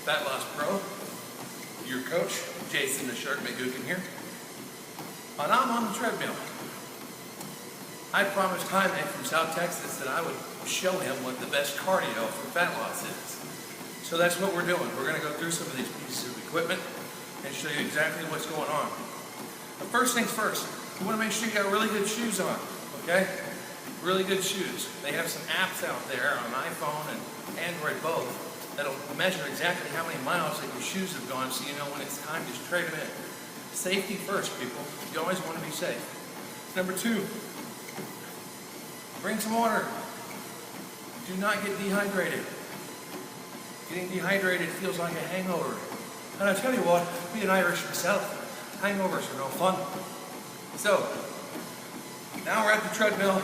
Fat Loss Pro, your coach, Jason the Shark Guckian here, and I'm on the treadmill. I promised Jaime from South Texas that I would show him what the best cardio for fat loss is. So that's what we're doing. We're going to go through some of these pieces of equipment and show you exactly what's going on. But first things first, you want to make sure you got really good shoes on, okay? Really good shoes. They have some apps out there on iPhone and Android both that'll measure exactly how many miles that your shoes have gone so you know when it's time to trade them in. Safety first, people. You always want to be safe. Number two, bring some water. Do not get dehydrated. Getting dehydrated feels like a hangover. And I tell you what, being Irish myself, hangovers are no fun. So, now we're at the treadmill.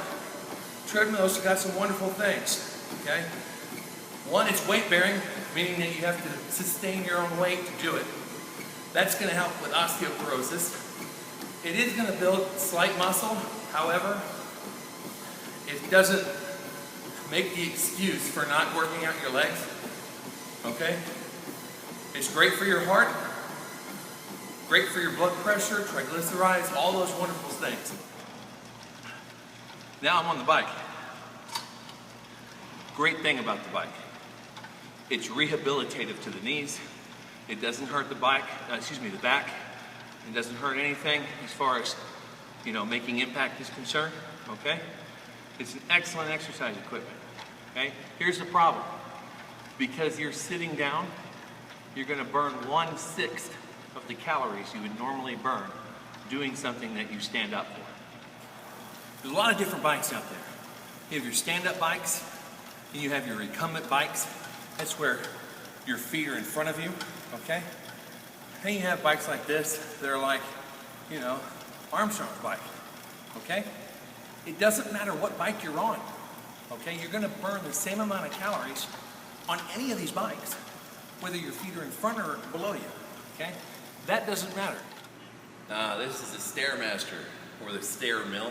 Treadmill's got some wonderful things, okay? One, it's weight bearing, meaning that you have to sustain your own weight to do it. That's going to help with osteoporosis. It is going to build slight muscle, however, it doesn't make the excuse for not working out your legs, okay? It's great for your heart, great for your blood pressure, triglycerides, all those wonderful things. Now I'm on the bike. Great thing about the bike, it's rehabilitative to the knees. It doesn't hurt the back. It doesn't hurt anything as far as, making impact is concerned, okay? It's an excellent exercise equipment, okay? Here's the problem. Because you're sitting down, you're gonna burn 1/6 of the calories you would normally burn doing something that you stand up for. There's a lot of different bikes out there. You have your stand-up bikes, and you have your recumbent bikes. That's where your feet are in front of you, okay? Then you have bikes like this that are like, Armstrong's bike, okay? It doesn't matter what bike you're on, okay? You're gonna burn the same amount of calories on any of these bikes, whether your feet are in front or below you, okay? That doesn't matter. This is the StairMaster, or the stair mill.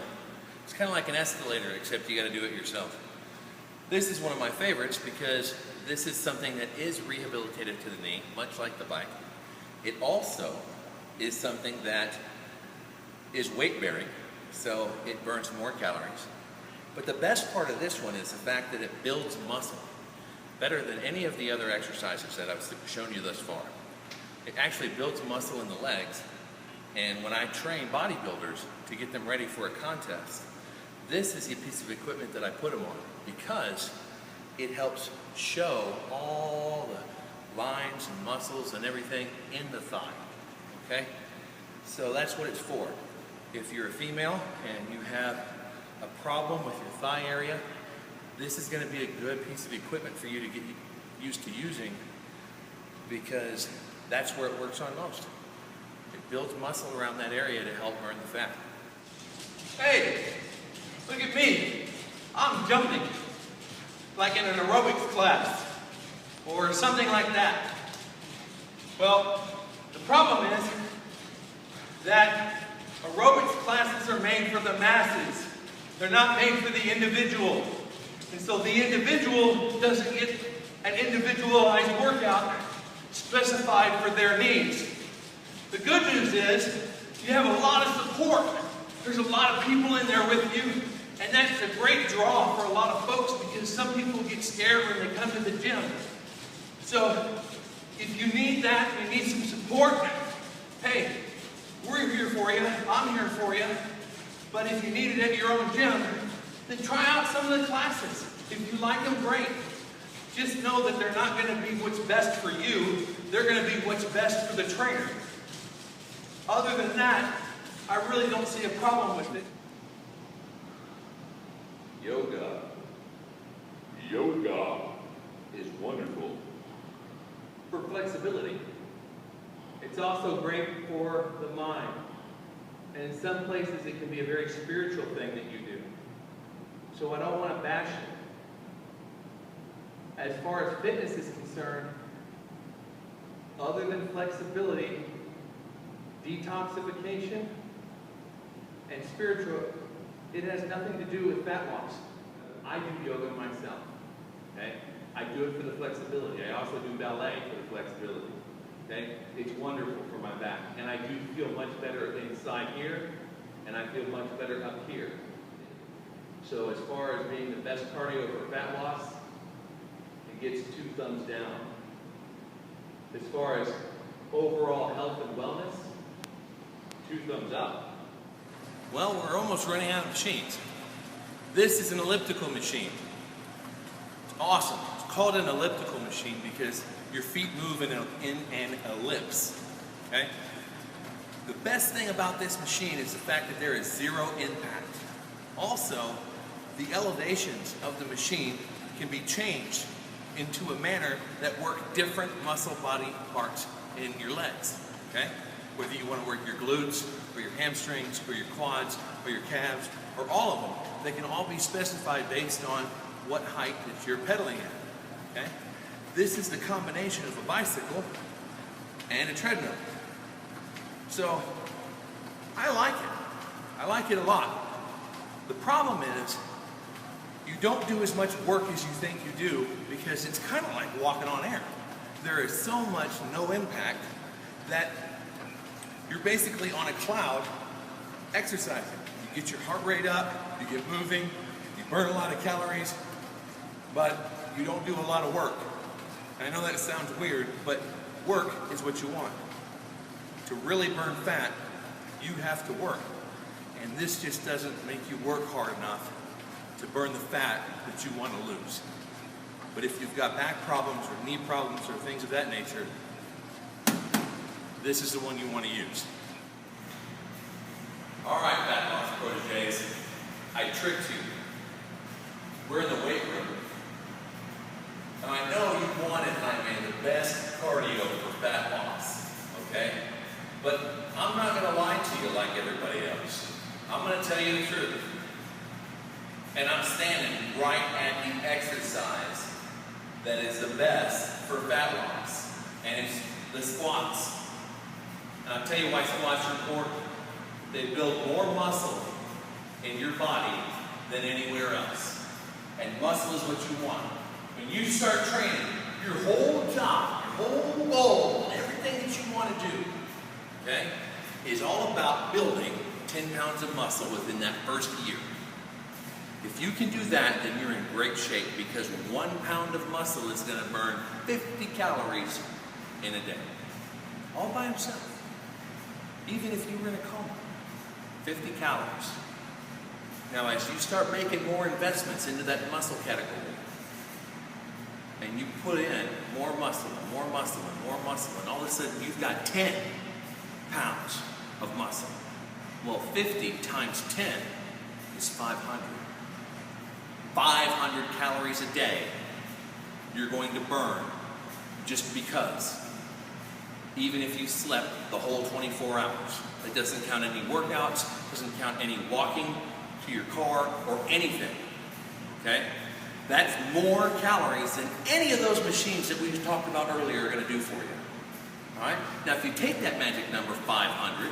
It's kind of like an escalator, except you gotta do it yourself. This is one of my favorites because this is something that is rehabilitative to the knee, much like the bike. It also is something that is weight bearing, so it burns more calories. But the best part of this one is the fact that it builds muscle better than any of the other exercises that I've shown you thus far. It actually builds muscle in the legs, and when I train bodybuilders to get them ready for a contest, this is the piece of equipment that I put them on because it helps show all the lines and muscles and everything in the thigh, okay? So that's what it's for. If you're a female and you have a problem with your thigh area, this is going to be a good piece of equipment for you to get used to using because that's where it works on most. It builds muscle around that area to help burn the fat. Hey, look at me. I'm jumping, like in an aerobics class, or something like that. Well, the problem is that aerobics classes are made for the masses. They're not made for the individual. And so the individual doesn't get an individualized workout specified for their needs. The good news is you have a lot of support. There's a lot of people in there with you, and that's a great draw for a lot of folks because some people get scared when they come to the gym. So if you need that, you need some support, hey, we're here for you, I'm here for you. But if you need it at your own gym, then try out some of the classes. If you like them, great. Just know that they're not going to be what's best for you, they're going to be what's best for the trainer. Other than that, I really don't see a problem with it. Yoga is wonderful For flexibility. It's also great for the mind. And in some places it can be a very spiritual thing that you do. So I don't want to bash it. As far as fitness is concerned, other than flexibility, detoxification, and spiritual, it has nothing to do with fat loss. I do yoga myself, okay? I do it for the flexibility. I also do ballet for the flexibility. Okay? It's wonderful for my back. And I do feel much better inside here, and I feel much better up here. So as far as being the best cardio for fat loss, it gets 2 thumbs down. As far as overall health and wellness, 2 thumbs up. Well, we're almost running out of machines. This is an elliptical machine. It's awesome. It's called an elliptical machine because your feet move in an ellipse. Okay? The best thing about this machine is the fact that there is 0 impact. Also, the elevations of the machine can be changed into a manner that work different muscle body parts in your legs. Okay? Whether you want to work your glutes, or your hamstrings, or your quads, or your calves, or all of them, they can all be specified based on what height that you're pedaling at. Okay? This is the combination of a bicycle and a treadmill. So, I like it. I like it a lot. The problem is, you don't do as much work as you think you do because it's kind of like walking on air. There is so much no impact that you're basically on a cloud exercising. You get your heart rate up, you get moving, you burn a lot of calories, but you don't do a lot of work. And I know that sounds weird, but work is what you want. To really burn fat, you have to work. And this just doesn't make you work hard enough to burn the fat that you want to lose. But if you've got back problems or knee problems or things of that nature, this is the one you want to use. All right, fat loss proteges, I tricked you. We're in the weight room. Now I know you wanted, Jaime, the best cardio for fat loss, okay? But I'm not going to lie to you like everybody else. I'm going to tell you the truth. And I'm standing right at the exercise that is the best for fat loss. And it's the squats. And I'll tell you why squats are important. They build more muscle in your body than anywhere else. And muscle is what you want. When you start training, your whole job, your whole goal, everything that you want to do, okay, is all about building 10 pounds of muscle within that first year. If you can do that, then you're in great shape because 1 pound of muscle is going to burn 50 calories in a day. All by himself. Even if you were in a coma. 50 calories. Now as you start making more investments into that muscle category, and you put in more muscle and more muscle and more muscle, and all of a sudden you've got 10 pounds of muscle. Well, 50 times 10 is 500. 500 calories a day you're going to burn just because. Even if you slept the whole 24 hours. It doesn't count any workouts, doesn't count any walking to your car or anything. Okay? That's more calories than any of those machines that we talked about earlier are going to do for you. Alright? Now if you take that magic number 500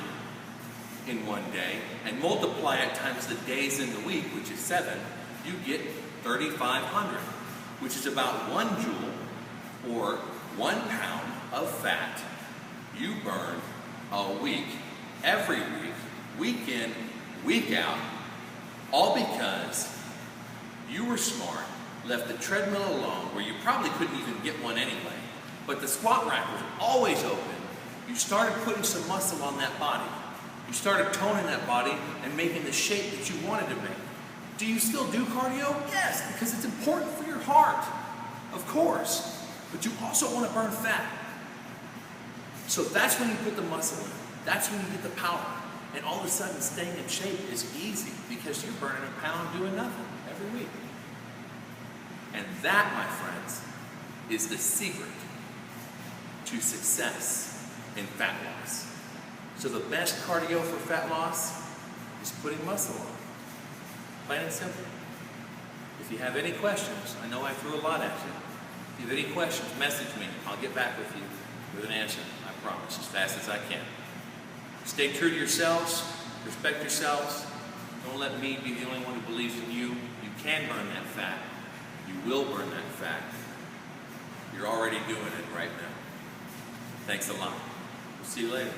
in one day and multiply it times the days in the week, which is 7, you get 3,500, which is about 1 joule or 1 pound of fat you burn a week, every week, week in, week out, all because you were smart, left the treadmill alone where you probably couldn't even get one anyway, but the squat rack was always open. You started putting some muscle on that body. You started toning that body and making the shape that you wanted to make. Do you still do cardio? Yes, because it's important for your heart, of course. But you also want to burn fat. So that's when you put the muscle in. That's when you get the power. And all of a sudden staying in shape is easy because you're burning a pound doing nothing every week. And that, my friends, is the secret to success in fat loss. So the best cardio for fat loss is putting muscle on. Plain and simple. If you have any questions, I know I threw a lot at you. If you have any questions, message me. I'll get back with you with an answer. I promise, as fast as I can. Stay true to yourselves. Respect yourselves. Don't let me be the only one who believes in you. You can burn that fat. You will burn that fat. You're already doing it right now. Thanks a lot. We'll see you later.